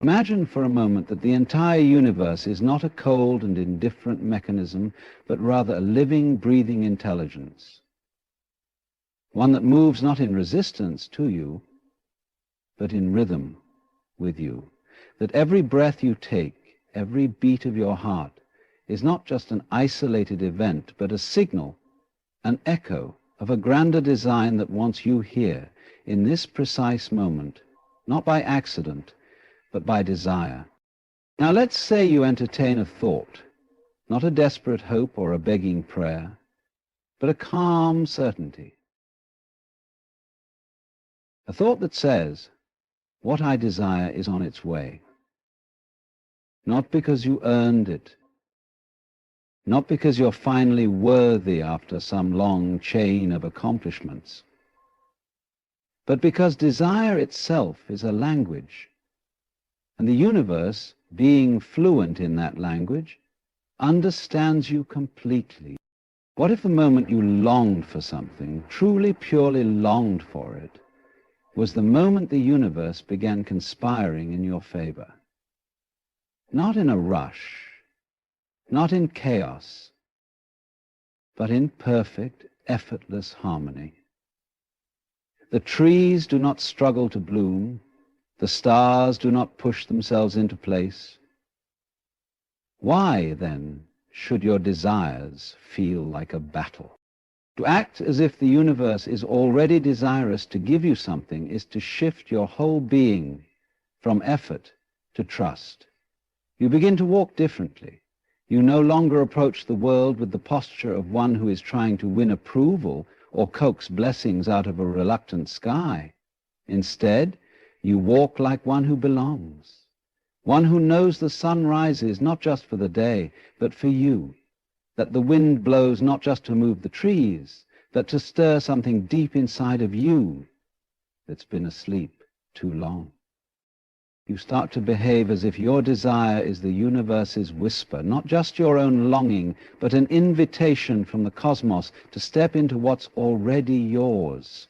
Imagine for a moment that the entire universe is not a cold and indifferent mechanism, but rather a living, breathing intelligence. One that moves not in resistance to you, but in rhythm with you. That every breath you take, every beat of your heart, is not just an isolated event, but a signal, an echo of a grander design that wants you here, in this precise moment, not by accident, but by desire. Now let's say you entertain a thought, not a desperate hope or a begging prayer, but a calm certainty. A thought that says, what I desire is on its way. Not because you earned it, not because you're finally worthy after some long chain of accomplishments, but because desire itself is a language, and the universe, being fluent in that language, understands you completely. What if the moment you longed for something, truly, purely longed for it, was the moment the universe began conspiring in your favor? Not in a rush, not in chaos, but in perfect, effortless harmony. The trees do not struggle to bloom. The stars do not push themselves into place. Why, then, should your desires feel like a battle? To act as if the universe is already desirous to give you something is to shift your whole being from effort to trust. You begin to walk differently. You no longer approach the world with the posture of one who is trying to win approval or coax blessings out of a reluctant sky. Instead, you walk like one who belongs, one who knows the sun rises not just for the day, but for you, that the wind blows not just to move the trees, but to stir something deep inside of you that's been asleep too long. You start to behave as if your desire is the universe's whisper, not just your own longing, but an invitation from the cosmos to step into what's already yours.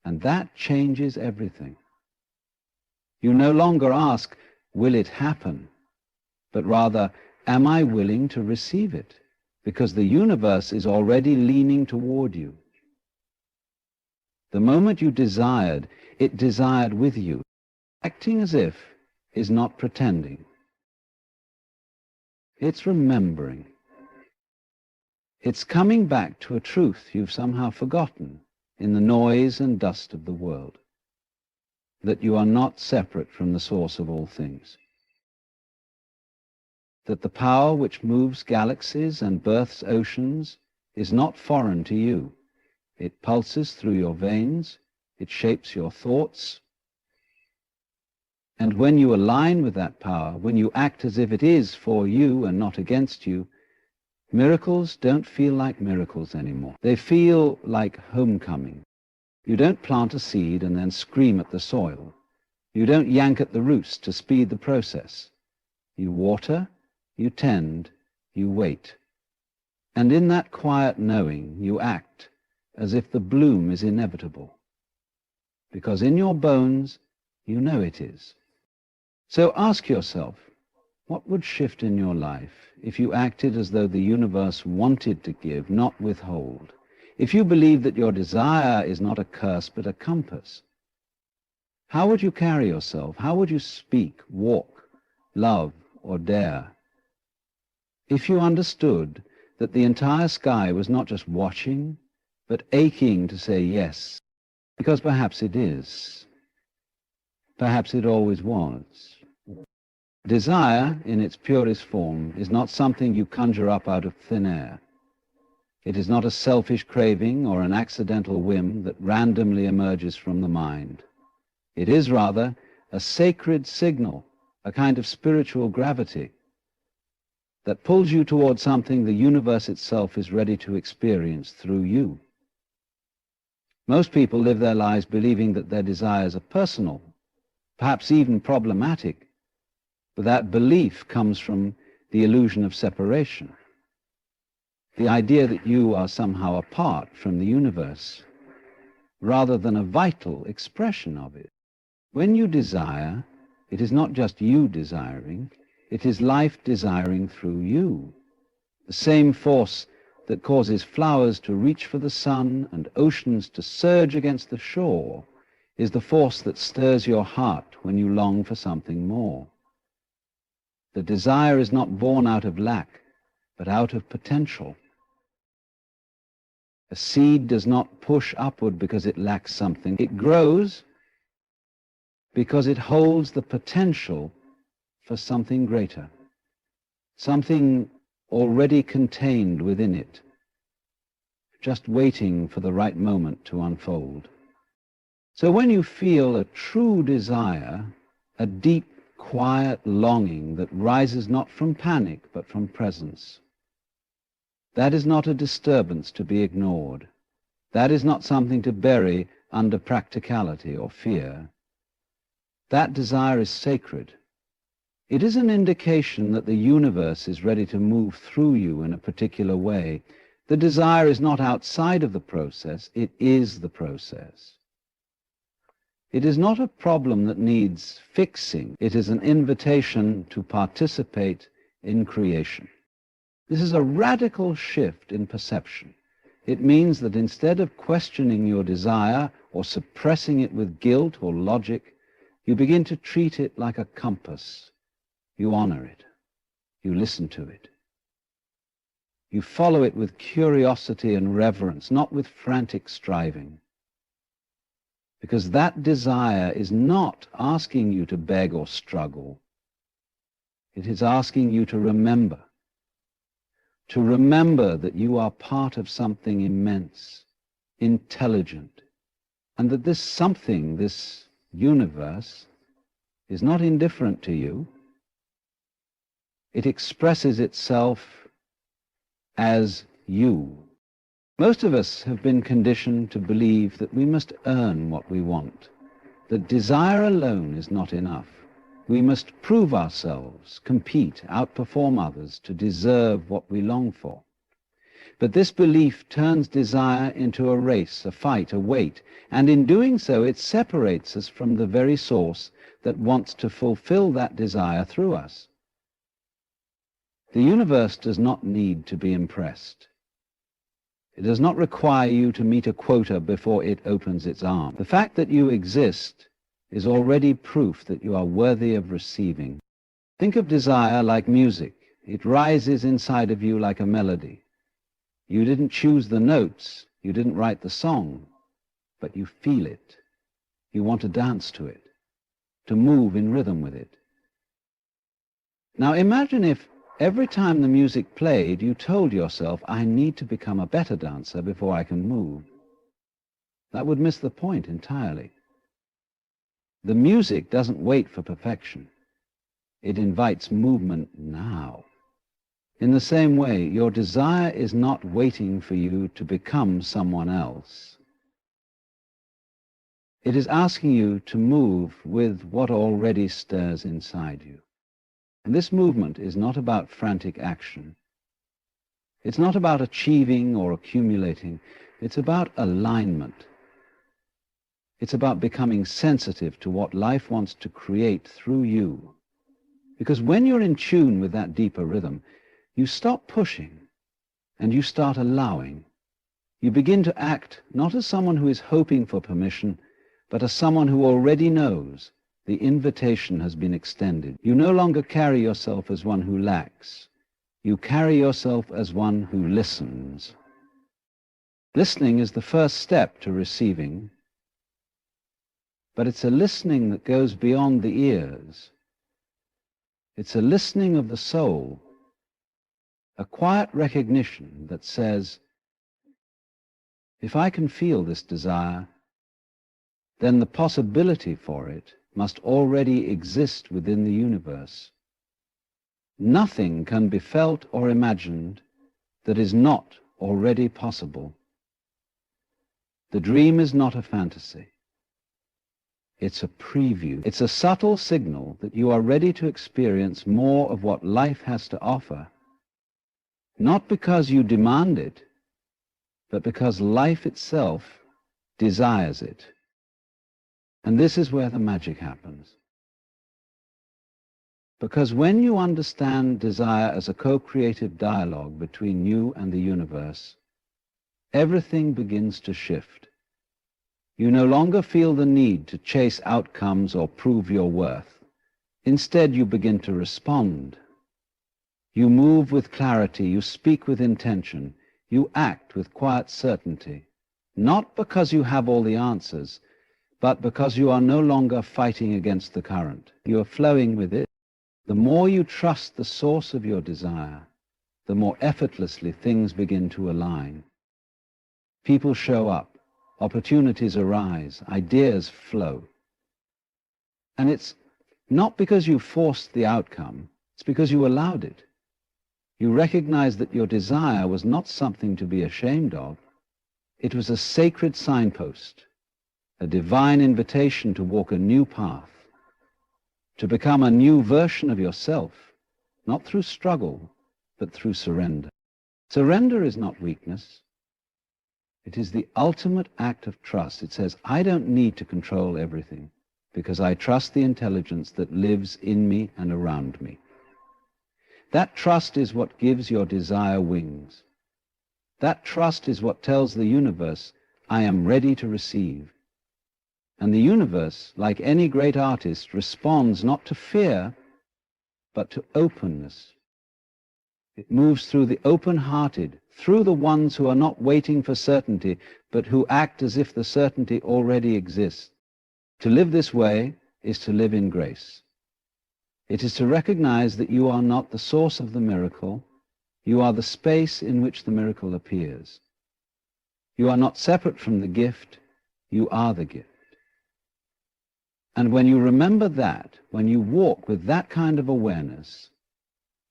And that changes everything. You no longer ask, will it happen? But rather, am I willing to receive it? Because the universe is already leaning toward you. The moment you desired, it desired with you. Acting as if is not pretending. It's remembering. It's coming back to a truth you've somehow forgotten in the noise and dust of the world, that you are not separate from the source of all things, that the power which moves galaxies and births oceans is not foreign to you. It pulses through your veins, it shapes your thoughts, and when you align with that power, when you act as if it is for you and not against you, miracles don't feel like miracles anymore. They feel like homecoming. You don't plant a seed and then scream at the soil. You don't yank at the roots to speed the process. You water, you tend, you wait. And in that quiet knowing, you act as if the bloom is inevitable. Because in your bones, you know it is. So ask yourself, what would shift in your life if you acted as though the universe wanted to give, not withhold? If you believe that your desire is not a curse but a compass, how would you carry yourself? How would you speak, walk, love, or dare? If you understood that the entire sky was not just watching, but aching to say yes, because perhaps it is, perhaps it always was. Desire, in its purest form, is not something you conjure up out of thin air. It is not a selfish craving or an accidental whim that randomly emerges from the mind. It is rather a sacred signal, a kind of spiritual gravity that pulls you towards something the universe itself is ready to experience through you. Most people live their lives believing that their desires are personal, perhaps even problematic, but that belief comes from the illusion of separation, the idea that you are somehow apart from the universe, rather than a vital expression of it. When you desire, It is not just you desiring, it is life desiring through you. The same force that causes flowers to reach for the sun and oceans to surge against the shore is the force that stirs your heart when you long for something more. The desire is not born out of lack, but out of potential. A seed does not push upward because it lacks something. It grows because it holds the potential for something greater, something already contained within it, just waiting for the right moment to unfold. So when you feel a true desire, a deep, quiet longing that rises not from panic but from presence, that is not a disturbance to be ignored. That is not something to bury under practicality or fear. That desire is sacred. It is an indication that the universe is ready to move through you in a particular way. The desire is not outside of the process, it is the process. It is not a problem that needs fixing. It is an invitation to participate in creation. This is a radical shift in perception. It means that instead of questioning your desire or suppressing it with guilt or logic, you begin to treat it like a compass. You honor it. You listen to it. You follow it with curiosity and reverence, not with frantic striving. Because that desire is not asking you to beg or struggle. It is asking you to remember that you are part of something immense, intelligent, and that this something, this universe, is not indifferent to you. It expresses itself as you. Most of us have been conditioned to believe that we must earn what we want, that desire alone is not enough. We must prove ourselves, compete, outperform others to deserve what we long for. But this belief turns desire into a race, a fight, a weight, and in doing so it separates us from the very source that wants to fulfill that desire through us. The universe does not need to be impressed. It does not require you to meet a quota before it opens its arms. The fact that you exist is already proof that you are worthy of receiving. Think of desire like music. It rises inside of you like a melody. You didn't choose the notes, you didn't write the song, but you feel it. You want to dance to it, to move in rhythm with it. Now imagine if every time the music played, you told yourself, I need to become a better dancer before I can move. That would miss the point entirely. The music doesn't wait for perfection. It invites movement now. In the same way, your desire is not waiting for you to become someone else. It is asking you to move with what already stirs inside you. And this movement is not about frantic action. It's not about achieving or accumulating. It's about alignment. It's about becoming sensitive to what life wants to create through you. Because when you're in tune with that deeper rhythm, you stop pushing and you start allowing. You begin to act not as someone who is hoping for permission, but as someone who already knows the invitation has been extended. You no longer carry yourself as one who lacks. You carry yourself as one who listens. Listening is the first step to receiving, but it's a listening that goes beyond the ears. It's a listening of the soul, a quiet recognition that says, if I can feel this desire, then the possibility for it must already exist within the universe. Nothing can be felt or imagined that is not already possible. The dream is not a fantasy. It's a preview. It's a subtle signal that you are ready to experience more of what life has to offer, not because you demand it, but because life itself desires it. And this is where the magic happens. Because when you understand desire as a co-creative dialogue between you and the universe, everything begins to shift. You no longer feel the need to chase outcomes or prove your worth. Instead, you begin to respond. You move with clarity, you speak with intention, you act with quiet certainty, not because you have all the answers, but because you are no longer fighting against the current. You are flowing with it. The more you trust the source of your desire, the more effortlessly things begin to align. People show up, opportunities arise, ideas flow. And it's not because you forced the outcome, it's because you allowed it. You recognize that your desire was not something to be ashamed of. It was a sacred signpost, a divine invitation to walk a new path, to become a new version of yourself, not through struggle, but through surrender. Surrender is not weakness. It is the ultimate act of trust. It says, I don't need to control everything because I trust the intelligence that lives in me and around me. That trust is what gives your desire wings. That trust is what tells the universe, I am ready to receive. And the universe, like any great artist, responds not to fear, but to openness. It moves through the open-hearted, through the ones who are not waiting for certainty, but who act as if the certainty already exists. To live this way is to live in grace. It is to recognize that you are not the source of the miracle. You are the space in which the miracle appears. You are not separate from the gift. You are the gift. And when you remember that, when you walk with that kind of awareness,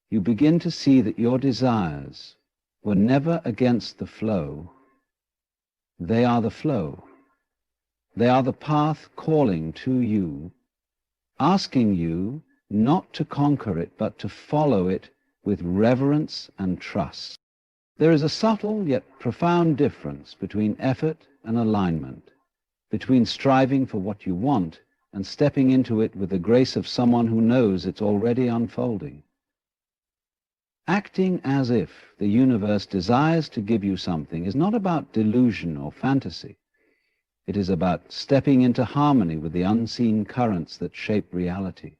you begin to see that your desires were never against the flow. They are the flow. They are the path calling to you, asking you not to conquer it, but to follow it with reverence and trust. There is a subtle yet profound difference between effort and alignment, between striving for what you want and stepping into it with the grace of someone who knows it's already unfolding. Acting as if the universe desires to give you something is not about delusion or fantasy. It is about stepping into harmony with the unseen currents that shape reality.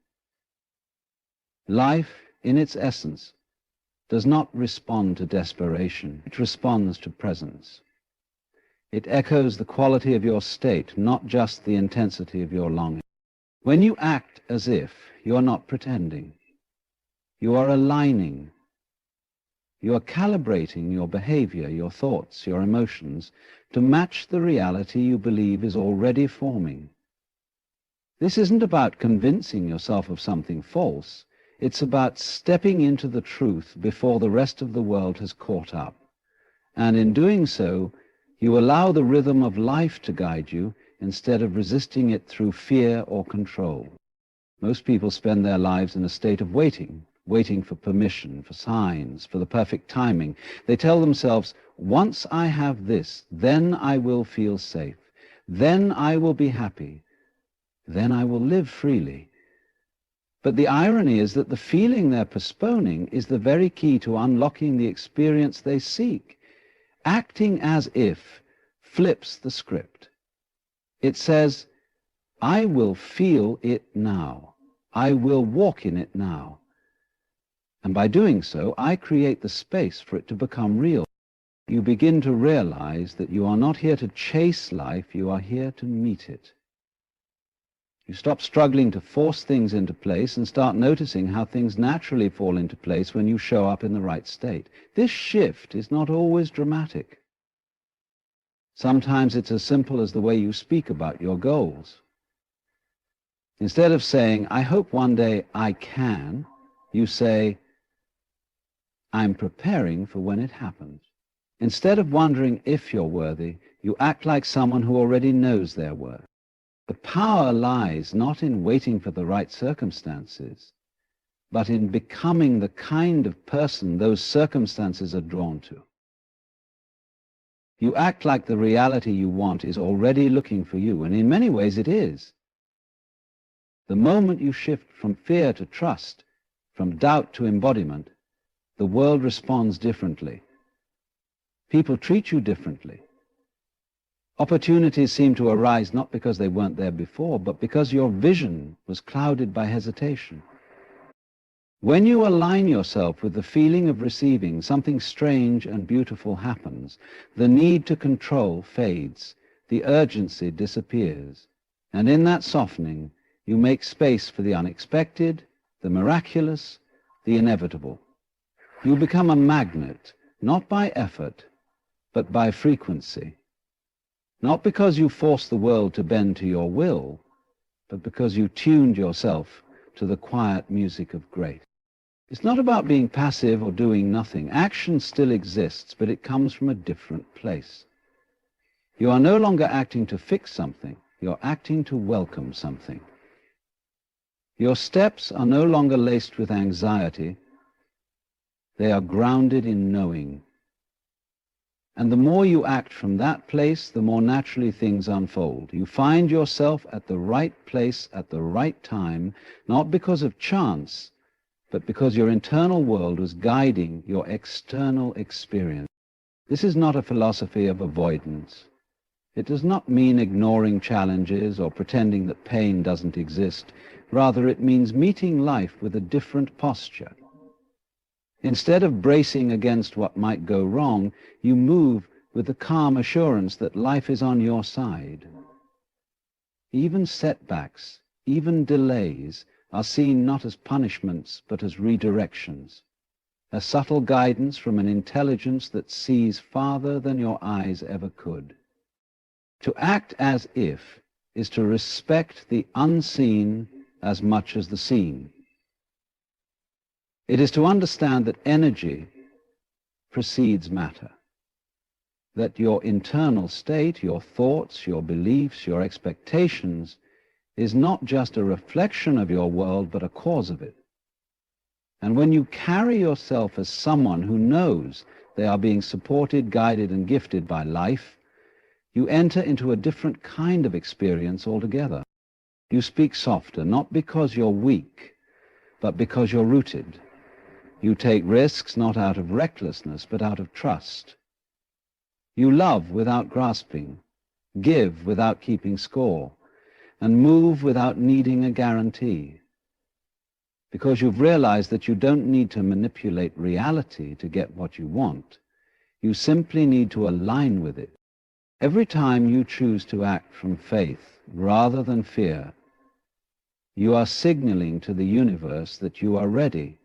Life, in its essence, does not respond to desperation. It responds to presence. It echoes the quality of your state, not just the intensity of your longing. When you act as if, you are not pretending. You are aligning. You are calibrating your behavior, your thoughts, your emotions to match the reality you believe is already forming. This isn't about convincing yourself of something false. It's about stepping into the truth before the rest of the world has caught up. And in doing so, you allow the rhythm of life to guide you instead of resisting it through fear or control. Most people spend their lives in a state of waiting for permission, for signs, for the perfect timing. They tell themselves, once I have this, then I will feel safe. Then I will be happy. Then I will live freely. But the irony is that the feeling they're postponing is the very key to unlocking the experience they seek. Acting as if flips the script. It says, I will feel it now. I will walk in it now. And by doing so, I create the space for it to become real. You begin to realize that you are not here to chase life, you are here to meet it. You stop struggling to force things into place and start noticing how things naturally fall into place when you show up in the right state. This shift is not always dramatic. Sometimes it's as simple as the way you speak about your goals. Instead of saying, I hope one day I can, you say, I'm preparing for when it happens. Instead of wondering if you're worthy, you act like someone who already knows their worth. The power lies not in waiting for the right circumstances, but in becoming the kind of person those circumstances are drawn to. You act like the reality you want is already looking for you, and in many ways it is. The moment you shift from fear to trust, from doubt to embodiment, the world responds differently. People treat you differently. Opportunities seem to arise not because they weren't there before, but because your vision was clouded by hesitation. When you align yourself with the feeling of receiving, something strange and beautiful happens. The need to control fades. The urgency disappears. And in that softening, you make space for the unexpected, the miraculous, the inevitable. You become a magnet, not by effort, but by frequency. Not because you force the world to bend to your will, but because you tuned yourself to the quiet music of grace. It's not about being passive or doing nothing. Action still exists, but it comes from a different place. You are no longer acting to fix something. You're acting to welcome something. Your steps are no longer laced with anxiety. They are grounded in knowing. And the more you act from that place, the more naturally things unfold. You find yourself at the right place at the right time, not because of chance, but because your internal world was guiding your external experience. This is not a philosophy of avoidance. It does not mean ignoring challenges or pretending that pain doesn't exist. Rather, it means meeting life with a different posture. Instead of bracing against what might go wrong, you move with the calm assurance that life is on your side. Even setbacks, even delays, are seen not as punishments but as redirections, a subtle guidance from an intelligence that sees farther than your eyes ever could. To act as if is to respect the unseen as much as the seen. It is to understand that energy precedes matter, that your internal state, your thoughts, your beliefs, your expectations is not just a reflection of your world, but a cause of it. And when you carry yourself as someone who knows they are being supported, guided, and gifted by life, you enter into a different kind of experience altogether. You speak softer, not because you're weak, but because you're rooted. You take risks not out of recklessness, but out of trust. You love without grasping, give without keeping score, and move without needing a guarantee. Because you've realized that you don't need to manipulate reality to get what you want. You simply need to align with it. Every time you choose to act from faith rather than fear, you are signaling to the universe that you are ready.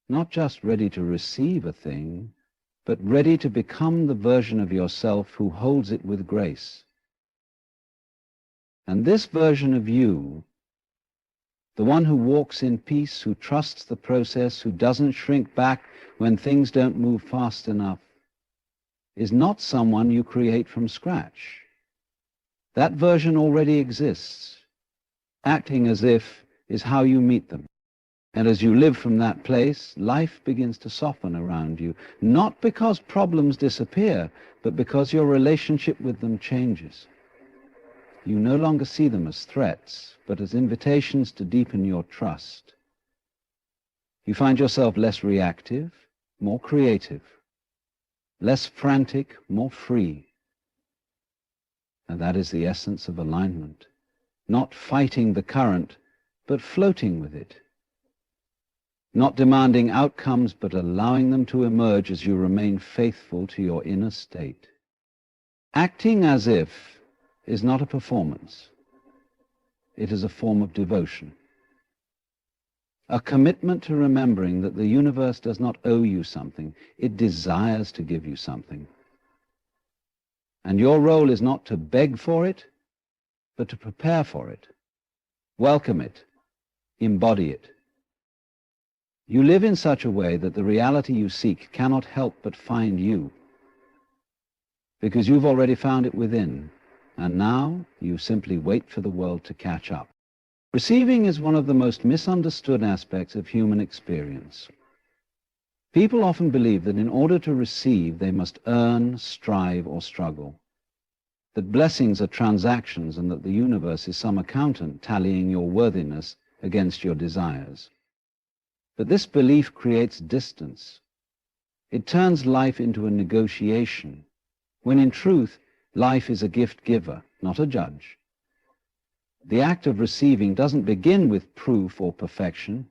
Not just ready to receive a thing, but ready to become the version of yourself who holds it with grace. And this version of you, the one who walks in peace, who trusts the process, who doesn't shrink back when things don't move fast enough, is not someone you create from scratch. That version already exists. Acting as if is how you meet them. And as you live from that place, life begins to soften around you, not because problems disappear, but because your relationship with them changes. You no longer see them as threats, but as invitations to deepen your trust. You find yourself less reactive, more creative, less frantic, more free. And that is the essence of alignment. Not fighting the current, but floating with it. Not demanding outcomes, but allowing them to emerge as you remain faithful to your inner state. Acting as if is not a performance. It is a form of devotion. A commitment to remembering that the universe does not owe you something. It desires to give you something. And your role is not to beg for it, but to prepare for it. Welcome it. Embody it. You live in such a way that the reality you seek cannot help but find you, because you've already found it within, and now you simply wait for the world to catch up. Receiving is one of the most misunderstood aspects of human experience. People often believe that in order to receive, they must earn, strive, or struggle, that blessings are transactions and that the universe is some accountant tallying your worthiness against your desires. But this belief creates distance. It turns life into a negotiation, when in truth, life is a gift giver, not a judge. The act of receiving doesn't begin with proof or perfection.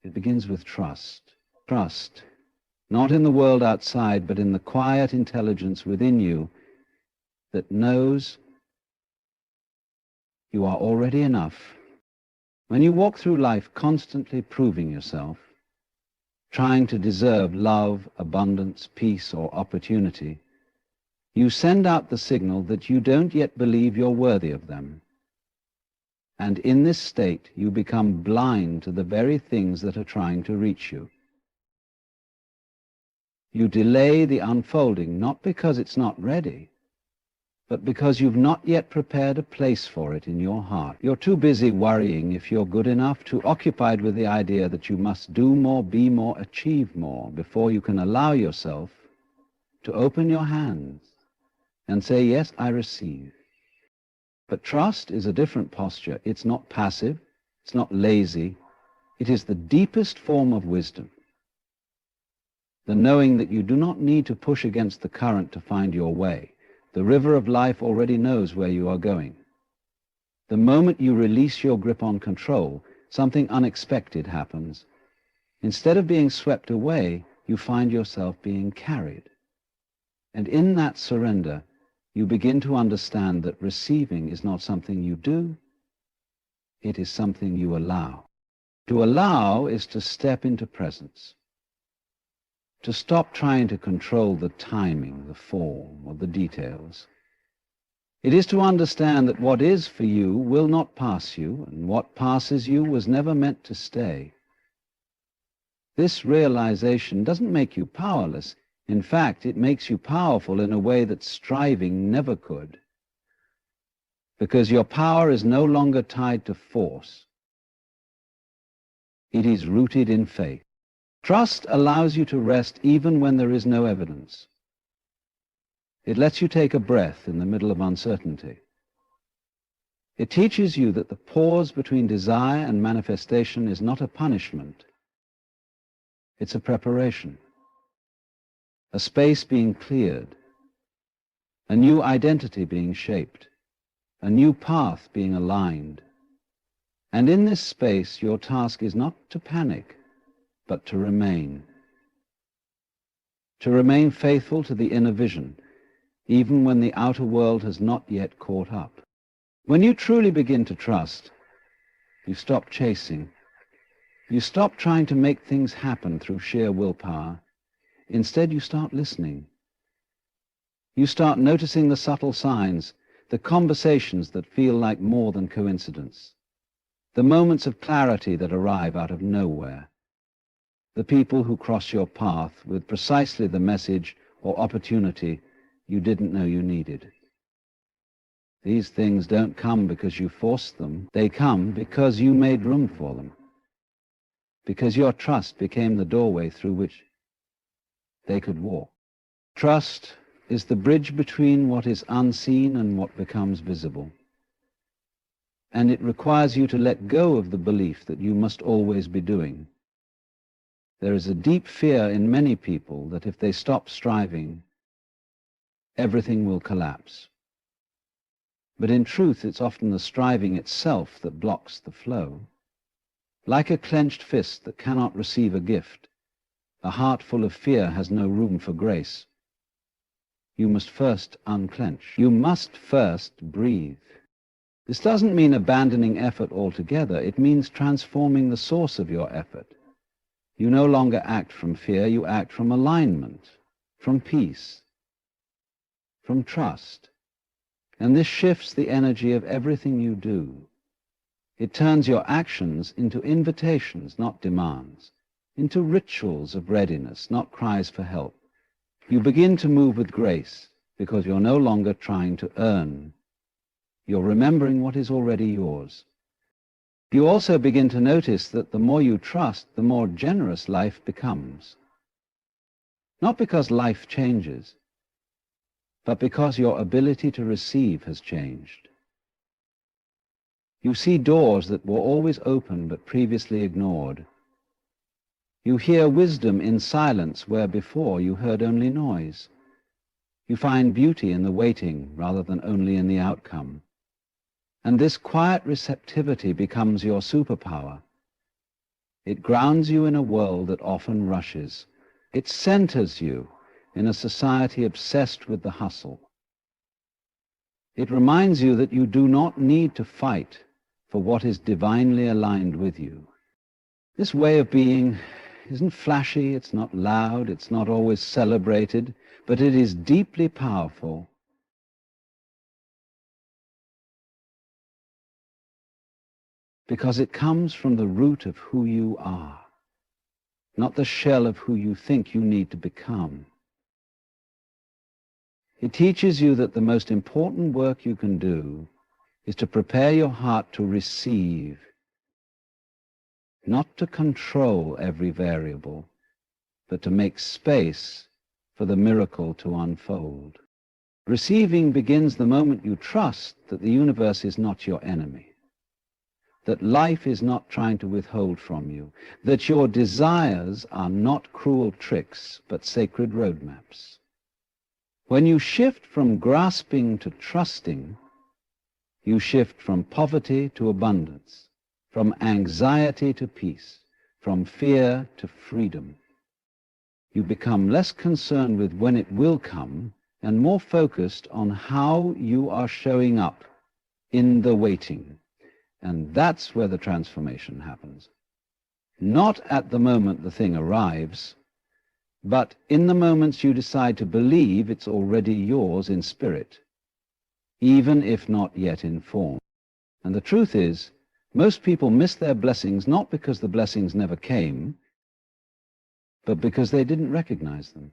It begins with trust. Trust, not in the world outside, but in the quiet intelligence within you that knows you are already enough. When you walk through life constantly proving yourself, trying to deserve love, abundance, peace, or opportunity, you send out the signal that you don't yet believe you're worthy of them. And in this state, you become blind to the very things that are trying to reach you. You delay the unfolding not because it's not ready, but because you've not yet prepared a place for it in your heart. You're too busy worrying if you're good enough, too occupied with the idea that you must do more, be more, achieve more before you can allow yourself to open your hands and say, yes, I receive. But trust is a different posture. It's not passive. It's not lazy. It is the deepest form of wisdom. The knowing that you do not need to push against the current to find your way. The river of life already knows where you are going. The moment you release your grip on control, something unexpected happens. Instead of being swept away, you find yourself being carried. And in that surrender, you begin to understand that receiving is not something you do, it is something you allow. To allow is to step into presence, to stop trying to control the timing, the form, or the details. It is to understand that what is for you will not pass you, and what passes you was never meant to stay. This realization doesn't make you powerless. In fact, it makes you powerful in a way that striving never could, because your power is no longer tied to force. It is rooted in faith. Trust allows you to rest even when there is no evidence. It lets you take a breath in the middle of uncertainty. It teaches you that the pause between desire and manifestation is not a punishment. It's a preparation. A space being cleared, a new identity being shaped, a new path being aligned. And in this space, your task is not to panic, but to remain faithful to the inner vision, even when the outer world has not yet caught up. When you truly begin to trust, you stop chasing. You stop trying to make things happen through sheer willpower. Instead, you start listening. You start noticing the subtle signs, the conversations that feel like more than coincidence, the moments of clarity that arrive out of nowhere, the people who cross your path with precisely the message or opportunity you didn't know you needed. These things don't come because you forced them. They come because you made room for them, because your trust became the doorway through which they could walk. Trust is the bridge between what is unseen and what becomes visible. And it requires you to let go of the belief that you must always be doing. There is a deep fear in many people that if they stop striving, everything will collapse. But in truth, it's often the striving itself that blocks the flow. Like a clenched fist that cannot receive a gift, a heart full of fear has no room for grace. You must first unclench. You must first breathe. This doesn't mean abandoning effort altogether. It means transforming the source of your effort. You no longer act from fear. You act from alignment, from peace, from trust. And this shifts the energy of everything you do. It turns your actions into invitations, not demands, into rituals of readiness, not cries for help. You begin to move with grace because you're no longer trying to earn. You're remembering what is already yours. You also begin to notice that the more you trust, the more generous life becomes. Not because life changes, but because your ability to receive has changed. You see doors that were always open but previously ignored, You hear wisdom in silence where before you heard only noise. You find beauty in the waiting rather than only in the outcome. And this quiet receptivity becomes your superpower. It grounds you in a world that often rushes. It centers you in a society obsessed with the hustle. It reminds you that you do not need to fight for what is divinely aligned with you. This way of being isn't flashy, it's not loud, it's not always celebrated, but it is deeply powerful. Because it comes from the root of who you are, not the shell of who you think you need to become. It teaches you that the most important work you can do is to prepare your heart to receive, not to control every variable, but to make space for the miracle to unfold. Receiving begins the moment you trust that the universe is not your enemy, that life is not trying to withhold from you, that your desires are not cruel tricks, but sacred roadmaps. When you shift from grasping to trusting, you shift from poverty to abundance, from anxiety to peace, from fear to freedom. You become less concerned with when it will come and more focused on how you are showing up in the waiting. And that's where the transformation happens. Not at the moment the thing arrives, but in the moments you decide to believe it's already yours in spirit, even if not yet in form. And the truth is, most people miss their blessings not because the blessings never came, but because they didn't recognize them.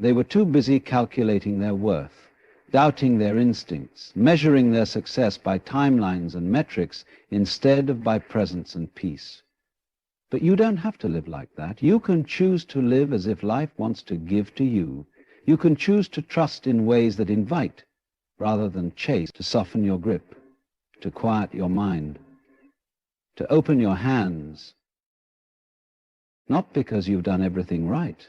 They were too busy calculating their worth, doubting their instincts, measuring their success by timelines and metrics instead of by presence and peace. But you don't have to live like that. You can choose to live as if life wants to give to you. You can choose to trust in ways that invite rather than chase, to soften your grip, to quiet your mind, to open your hands, not because you've done everything right,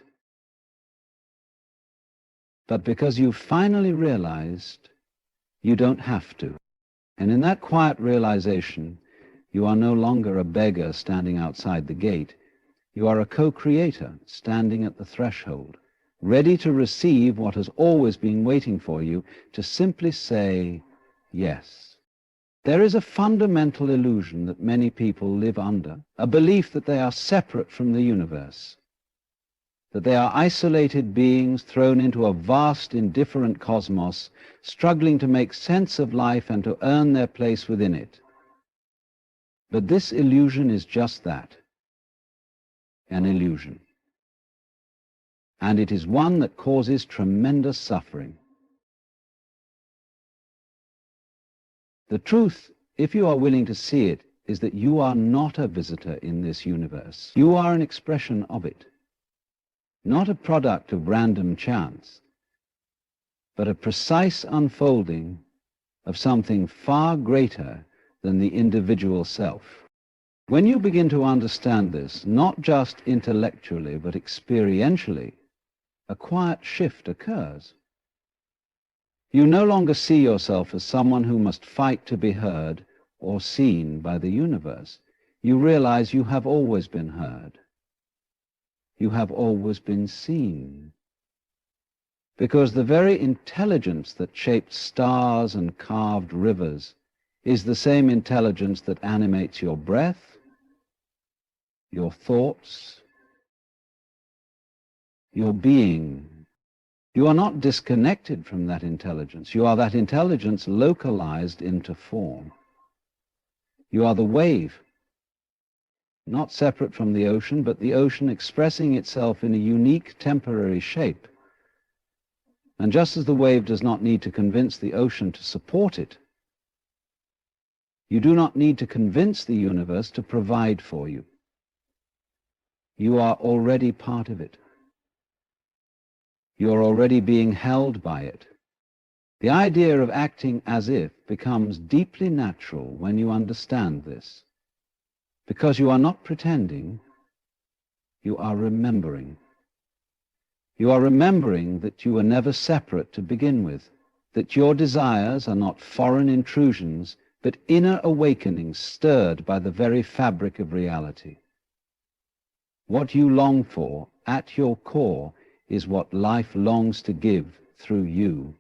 but because you've finally realized you don't have to. And in that quiet realization, you are no longer a beggar standing outside the gate. You are a co-creator standing at the threshold, ready to receive what has always been waiting for you, to simply say yes. There is a fundamental illusion that many people live under, a belief that they are separate from the universe, that they are isolated beings thrown into a vast, indifferent cosmos, struggling to make sense of life and to earn their place within it. But this illusion is just that, an illusion. And it is one that causes tremendous suffering. The truth, if you are willing to see it, is that you are not a visitor in this universe. You are an expression of it, not a product of random chance, but a precise unfolding of something far greater than the individual self. When you begin to understand this, not just intellectually but experientially, a quiet shift occurs. You no longer see yourself as someone who must fight to be heard or seen by the universe. You realize you have always been heard. You have always been seen. Because the very intelligence that shaped stars and carved rivers is the same intelligence that animates your breath, your thoughts, your being. You are not disconnected from that intelligence. You are that intelligence localized into form. You are the wave, not separate from the ocean, but the ocean expressing itself in a unique temporary shape. And just as the wave does not need to convince the ocean to support it, you do not need to convince the universe to provide for you. You are already part of it. You are already being held by it. The idea of acting as if becomes deeply natural when you understand this, because you are not pretending, You are remembering. You are remembering that you were never separate to begin with, that your desires are not foreign intrusions, but inner awakenings stirred by the very fabric of reality. What you long for, at your core, is what life longs to give through you.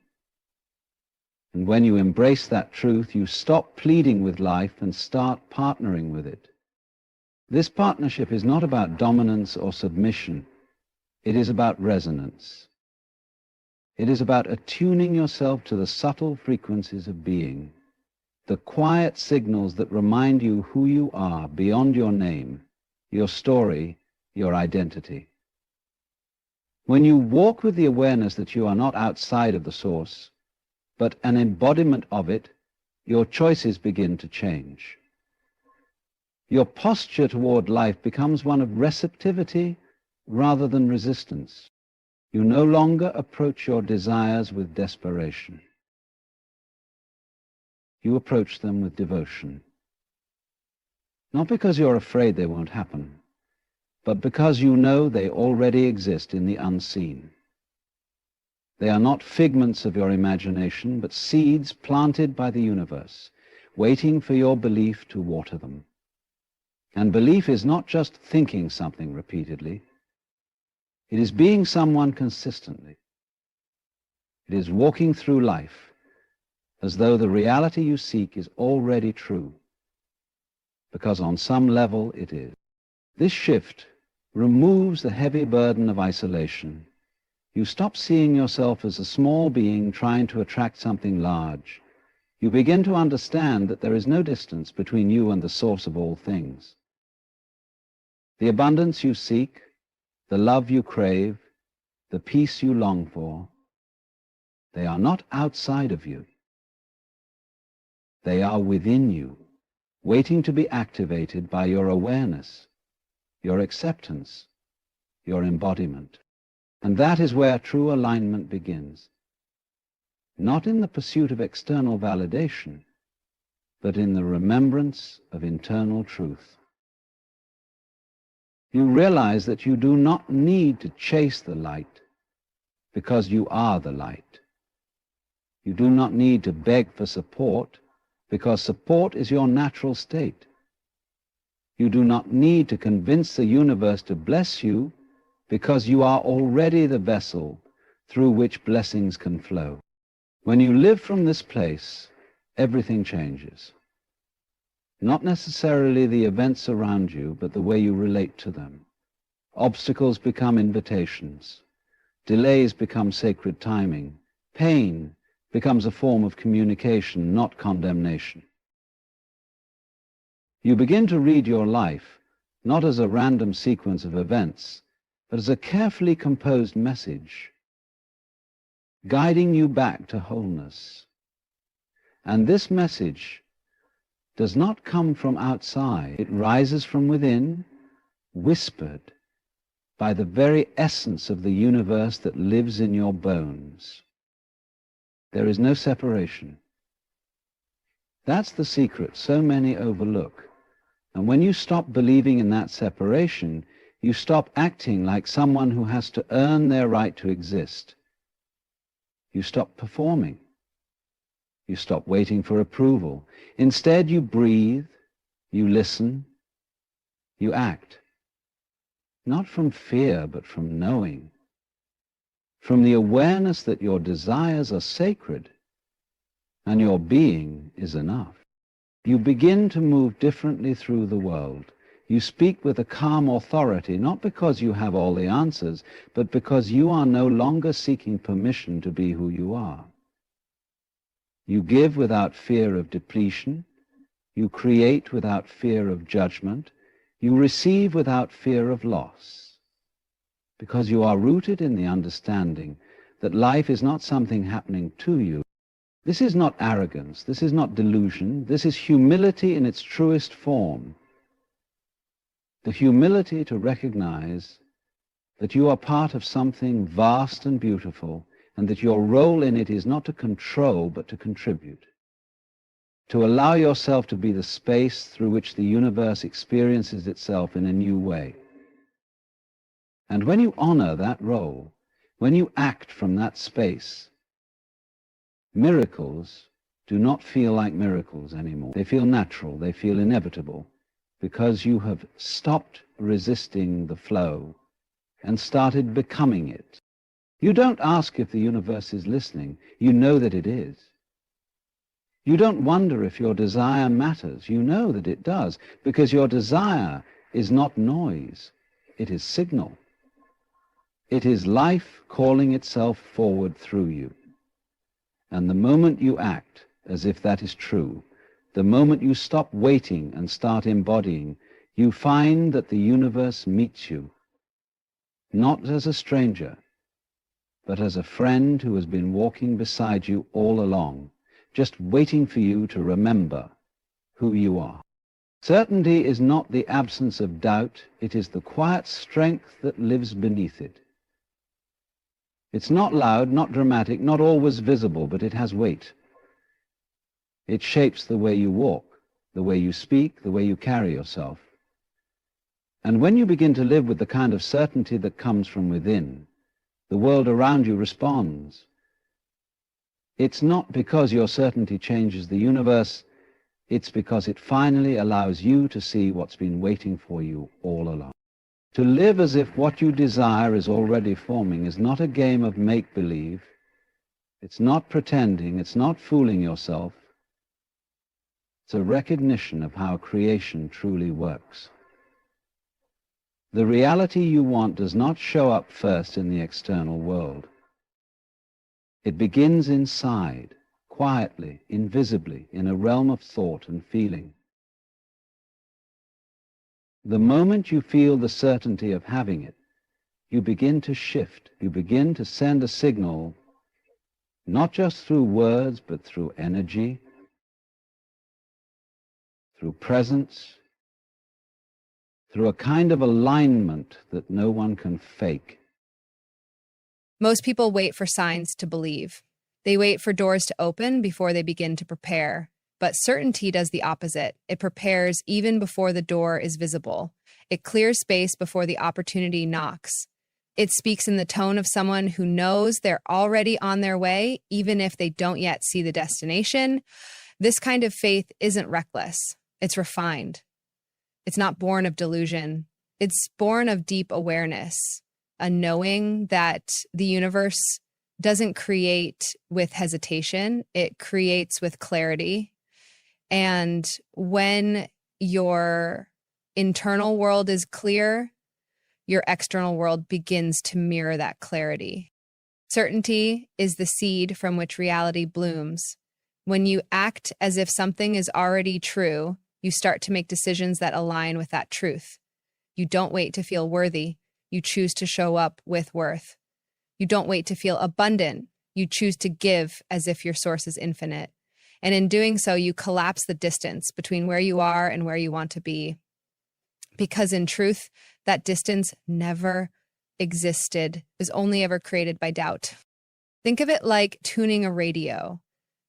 And when you embrace that truth, you stop pleading with life and start partnering with it. This partnership is not about dominance or submission. It is about resonance. It is about attuning yourself to the subtle frequencies of being, the quiet signals that remind you who you are beyond your name, your story, your identity. When you walk with the awareness that you are not outside of the source, but an embodiment of it, your choices begin to change. Your posture toward life becomes one of receptivity rather than resistance. You no longer approach your desires with desperation. You approach them with devotion. Not because you're afraid they won't happen, but because you know they already exist in the unseen. They are not figments of your imagination, but seeds planted by the universe, waiting for your belief to water them. And belief is not just thinking something repeatedly. It is being someone consistently. It is walking through life as though the reality you seek is already true, because on some level it is. This shift removes the heavy burden of isolation. You stop seeing yourself as a small being trying to attract something large. You begin to understand that there is no distance between you and the source of all things. The abundance you seek, the love you crave, the peace you long for, they are not outside of you. They are within you, waiting to be activated by your awareness, your acceptance, your embodiment. And that is where true alignment begins. Not in the pursuit of external validation, but in the remembrance of internal truth. You realize that you do not need to chase the light, because you are the light. You do not need to beg for support, because support is your natural state. You do not need to convince the universe to bless you, because you are already the vessel through which blessings can flow. When you live from this place, everything changes. Not necessarily the events around you, but the way you relate to them. Obstacles become invitations. Delays become sacred timing. Pain becomes a form of communication, not condemnation. You begin to read your life not as a random sequence of events, but as a carefully composed message, guiding you back to wholeness. And this message does not come from outside. It rises from within, whispered by the very essence of the universe that lives in your bones. There is no separation. That's the secret so many overlook. And when you stop believing in that separation, you stop acting like someone who has to earn their right to exist. You stop performing. You stop waiting for approval. Instead, you breathe, you listen, you act. Not from fear, but from knowing. From the awareness that your desires are sacred and your being is enough. You begin to move differently through the world. You speak with a calm authority, not because you have all the answers, but because you are no longer seeking permission to be who you are. You give without fear of depletion. You create without fear of judgment. You receive without fear of loss. Because you are rooted in the understanding that life is not something happening to you. This is not arrogance. This is not delusion. This is humility in its truest form. The humility to recognize that you are part of something vast and beautiful, and that your role in it is not to control, but to contribute. To allow yourself to be the space through which the universe experiences itself in a new way. And when you honor that role, when you act from that space, miracles do not feel like miracles anymore. They feel natural, they feel inevitable, because you have stopped resisting the flow and started becoming it. You don't ask if the universe is listening. You know that it is. You don't wonder if your desire matters. You know that it does, because your desire is not noise. It is signal. It is life calling itself forward through you. And the moment you act as if that is true, the moment you stop waiting and start embodying, you find that the universe meets you, not as a stranger, but as a friend who has been walking beside you all along, just waiting for you to remember who you are. Certainty is not the absence of doubt, it is the quiet strength that lives beneath it. It's not loud, not dramatic, not always visible, but it has weight. It shapes the way you walk, the way you speak, the way you carry yourself. And when you begin to live with the kind of certainty that comes from within, the world around you responds. It's not because your certainty changes the universe, it's because it finally allows you to see what's been waiting for you all along. To live as if what you desire is already forming is not a game of make-believe. It's not pretending, it's not fooling yourself. It's a recognition of how creation truly works. The reality you want does not show up first in the external world. It begins inside, quietly, invisibly, in a realm of thought and feeling. The moment you feel the certainty of having it, you begin to shift. You begin to send a signal, not just through words, but through energy, through presence, through a kind of alignment that no one can fake. Most people wait for signs to believe. They wait for doors to open before they begin to prepare. But certainty does the opposite. It prepares even before the door is visible. It clears space before the opportunity knocks. It speaks in the tone of someone who knows they're already on their way, even if they don't yet see the destination. This kind of faith isn't reckless. It's refined. It's not born of delusion. It's born of deep awareness, a knowing that the universe doesn't create with hesitation. It creates with clarity. And when your internal world is clear, your external world begins to mirror that clarity. Certainty is the seed from which reality blooms. When you act as if something is already true, you start to make decisions that align with that truth. You don't wait to feel worthy. You choose to show up with worth. You don't wait to feel abundant. You choose to give as if your source is infinite. And in doing so, you collapse the distance between where you are and where you want to be. Because in truth, that distance never existed. It was only ever created by doubt. Think of it like tuning a radio.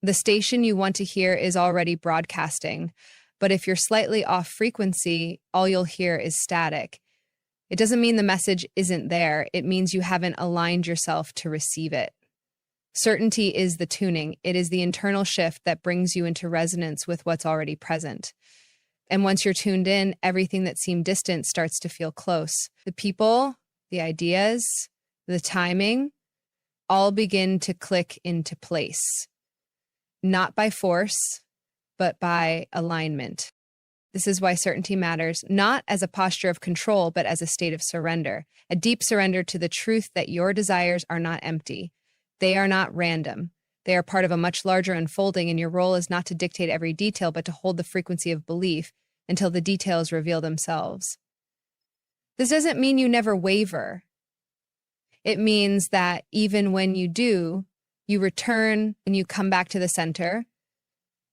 The station you want to hear is already broadcasting, but if you're slightly off frequency, all you'll hear is static. It doesn't mean the message isn't there. It means you haven't aligned yourself to receive it. Certainty is the tuning. It is the internal shift that brings you into resonance with what's already present. And once you're tuned in, everything that seemed distant starts to feel close. The people, the ideas, the timing, all begin to click into place. Not by force, but by alignment. This is why certainty matters, not as a posture of control, but as a state of surrender, a deep surrender to the truth that your desires are not empty. They are not random. They are part of a much larger unfolding, and your role is not to dictate every detail, but to hold the frequency of belief until the details reveal themselves. This doesn't mean you never waver. It means that even when you do, you return and you come back to the center,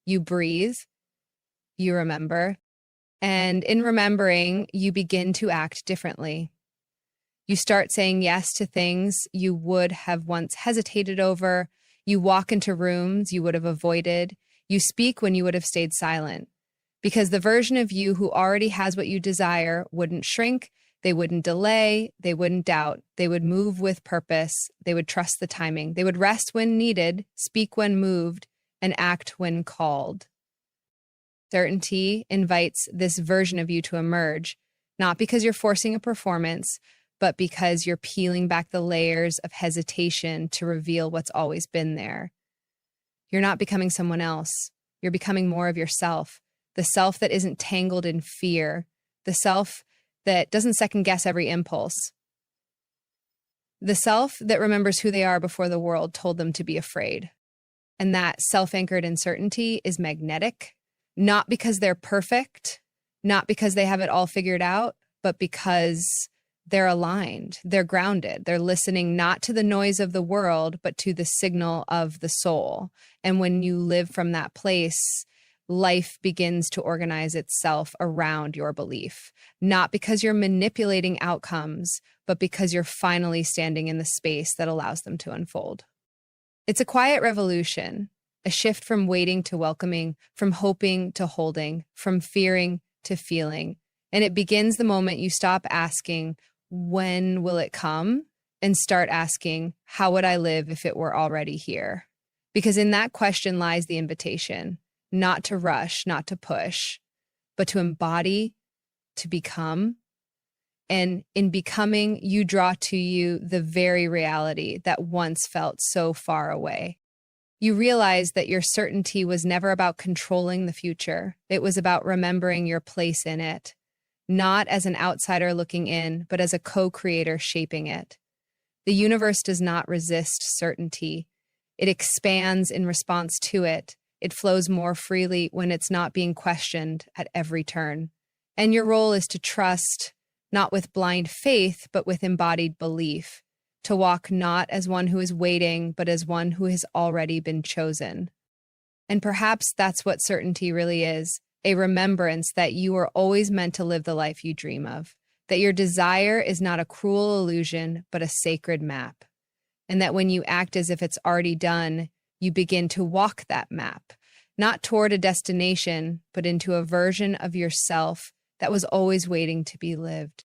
you breathe, you remember, and in remembering, you begin to act differently. You start saying yes to things you would have once hesitated over. You walk into rooms you would have avoided. You speak when you would have stayed silent. Because the version of you who already has what you desire wouldn't shrink, They wouldn't delay, they wouldn't doubt, they would move with purpose, they would trust the timing, they would rest when needed, speak when moved, and act when called. Certainty invites this version of you to emerge, not because you're forcing a performance, but because you're peeling back the layers of hesitation to reveal what's always been there. You're not becoming someone else. You're becoming more of yourself, the self that isn't tangled in fear, the self that doesn't second guess every impulse, the self that remembers who they are before the world told them to be afraid. And that self-anchored uncertainty is magnetic, not because they're perfect, not because they have it all figured out, but because they're aligned, they're grounded, they're listening not to the noise of the world, but to the signal of the soul. And when you live from that place, life begins to organize itself around your belief, not because you're manipulating outcomes, but because you're finally standing in the space that allows them to unfold. It's a quiet revolution, a shift from waiting to welcoming, from hoping to holding, from fearing to feeling. And it begins the moment you stop asking, when will it come? And start asking, how would I live if it were already here? Because in that question lies the invitation, not to rush, not to push, but to embody, to become. And in becoming, you draw to you the very reality that once felt so far away. You realize that your certainty was never about controlling the future. It was about remembering your place in it, not as an outsider looking in, but as a co-creator shaping it. The universe does not resist certainty. It expands in response to it. It flows more freely when it's not being questioned at every turn. And your role is to trust, not with blind faith, but with embodied belief, to walk not as one who is waiting, but as one who has already been chosen. And perhaps that's what certainty really is, a remembrance that you are always meant to live the life you dream of, that your desire is not a cruel illusion, but a sacred map, and that when you act as if it's already done, you begin to walk that map, not toward a destination, but into a version of yourself that was always waiting to be lived.